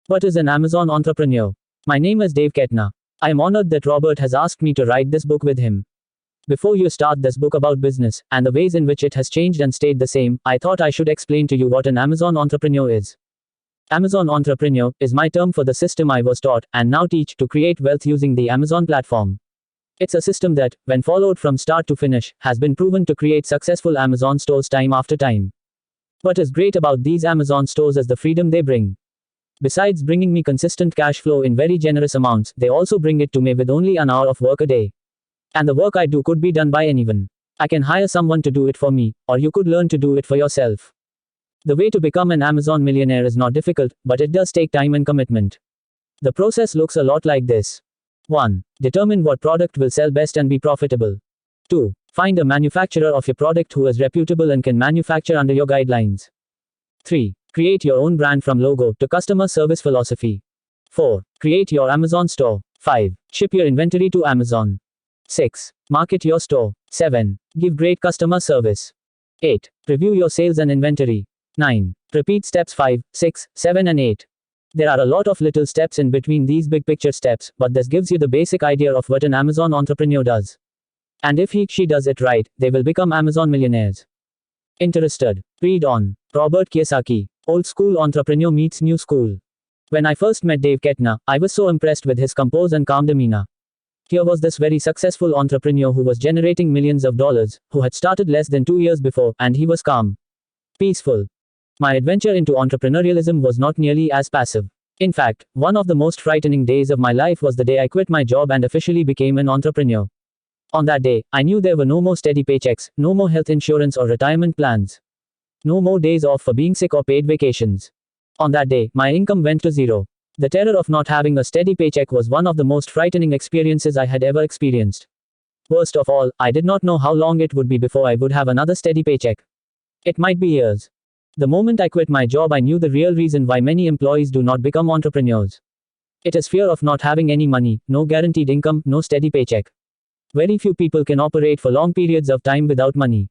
What is an Amazon entrepreneur? My name is Dave Ketna. I am honored that Robert has asked me to write this book with him. Before you start this book about business, and the ways in which it has changed and stayed the same, I thought I should explain to you what an Amazon entrepreneur is. Amazon entrepreneur is my term for the system I was taught, and now teach, to create wealth using the Amazon platform. It's a system that, when followed from start to finish, has been proven to create successful Amazon stores time after time. What is great about these Amazon stores is the freedom they bring. Besides bringing me consistent cash flow in very generous amounts, they also bring it to me with only an hour of work a day. And the work I do could be done by anyone. I can hire someone to do it for me, or you could learn to do it for yourself. The way to become an Amazon millionaire is not difficult, but it does take time and commitment. The process looks a lot like this. 1. Determine what product will sell best and be profitable. 2. Find a manufacturer of your product who is reputable and can manufacture under your guidelines. 3. Create your own brand from logo to customer service philosophy. 4. Create your Amazon store. 5. Ship your inventory to Amazon. 6. Market your store. 7. Give great customer service. 8. Review your sales and inventory. 9. Repeat steps 5, 6, 7 and 8. There are a lot of little steps in between these big picture steps, but this gives you the basic idea of what an Amazon entrepreneur does. And if she does it right, they will become Amazon millionaires. Interested? Read on. Robert Kiyosaki. Old school entrepreneur meets new school. When I first met Dave Ketna, I was so impressed with his composed and calm demeanor. Here was this very successful entrepreneur who was generating millions of dollars, who had started less than 2 years before, and he was calm. Peaceful. My adventure into entrepreneurialism was not nearly as passive. In fact, one of the most frightening days of my life was the day I quit my job and officially became an entrepreneur. On that day, I knew there were no more steady paychecks, no more health insurance or retirement plans. No more days off for being sick or paid vacations. On that day, my income went to zero. The terror of not having a steady paycheck was one of the most frightening experiences I had ever experienced. Worst of all, I did not know how long it would be before I would have another steady paycheck. It might be years. The moment I quit my job, I knew the real reason why many employees do not become entrepreneurs. It is fear of not having any money, no guaranteed income, no steady paycheck. Very few people can operate for long periods of time without money.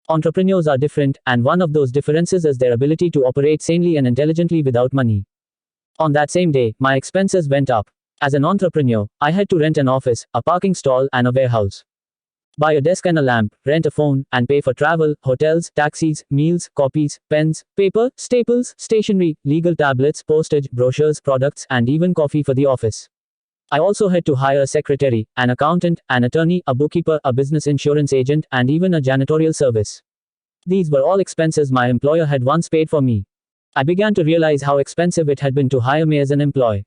Entrepreneurs are different, and one of those differences is their ability to operate sanely and intelligently without money. On that same day, my expenses went up. As an entrepreneur, I had to rent an office, a parking stall, and a warehouse. Buy a desk and a lamp, rent a phone, and pay for travel, hotels, taxis, meals, copies, pens, paper, staples, stationery, legal tablets, postage, brochures, products, and even coffee for the office. I also had to hire a secretary, an accountant, an attorney, a bookkeeper, a business insurance agent, and even a janitorial service. These were all expenses my employer had once paid for me. I began to realize how expensive it had been to hire me as an employee.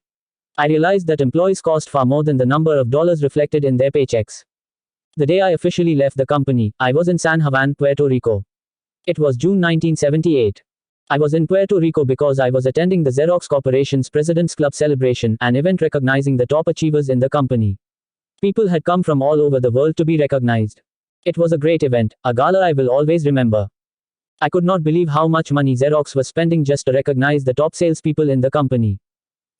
I realized that employees cost far more than the number of dollars reflected in their paychecks. The day I officially left the company, I was in San Juan, Puerto Rico. It was June 1978. I was in Puerto Rico because I was attending the Xerox Corporation's President's Club celebration, an event recognizing the top achievers in the company. People had come from all over the world to be recognized. It was a great event, a gala I will always remember. I could not believe how much money Xerox was spending just to recognize the top salespeople in the company.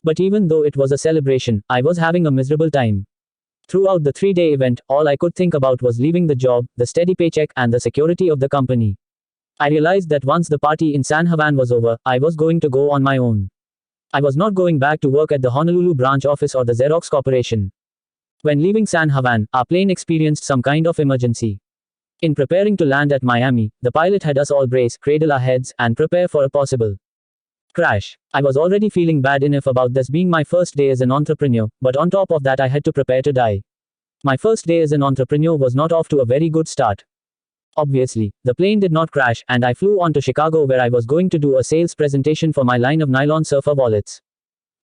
But even though it was a celebration, I was having a miserable time. Throughout the 3-day event, all I could think about was leaving the job, the steady paycheck, and the security of the company. I realized that once the party in San Juan was over, I was going to go on my own. I was not going back to work at the Honolulu branch office or the Xerox Corporation. When leaving San Juan, our plane experienced some kind of emergency. In preparing to land at Miami, the pilot had us all brace, cradle our heads, and prepare for a possible crash. I was already feeling bad enough about this being my first day as an entrepreneur, but on top of that I had to prepare to die. My first day as an entrepreneur was not off to a very good start. Obviously, the plane did not crash, and I flew on to Chicago where I was going to do a sales presentation for my line of nylon surfer wallets.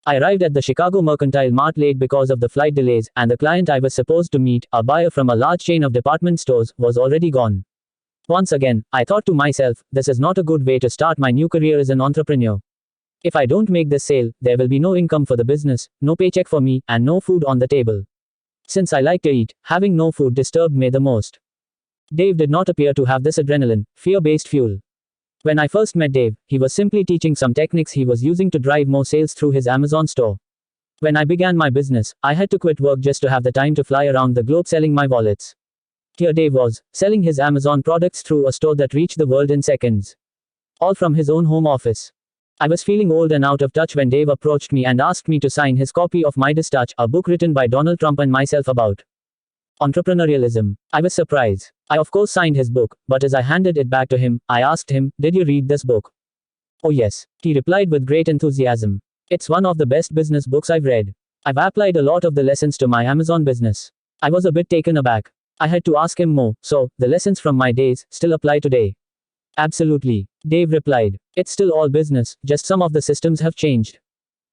I arrived at the Chicago Mercantile Mart late because of the flight delays, and the client I was supposed to meet, a buyer from a large chain of department stores, was already gone. Once again, I thought to myself, this is not a good way to start my new career as an entrepreneur. If I don't make this sale, there will be no income for the business, no paycheck for me, and no food on the table. Since I like to eat, having no food disturbed me the most. Dave did not appear to have this adrenaline, fear-based fuel. When I first met Dave, he was simply teaching some techniques he was using to drive more sales through his Amazon store. When I began my business, I had to quit work just to have the time to fly around the globe selling my wallets. Here Dave was, selling his Amazon products through a store that reached the world in seconds. All from his own home office. I was feeling old and out of touch when Dave approached me and asked me to sign his copy of Midas Touch, a book written by Donald Trump and myself about entrepreneurialism. I was surprised. I of course signed his book, but as I handed it back to him, I asked him, "Did you read this book?" "Oh yes," he replied with great enthusiasm. "It's one of the best business books I've read. I've applied a lot of the lessons to my Amazon business." I was a bit taken aback. I had to ask him more, "So, the lessons from my days still apply today?" "Absolutely," Dave replied. "It's still all business, just some of the systems have changed.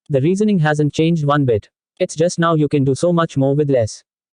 The reasoning hasn't changed one bit. It's just now you can do so much more with less."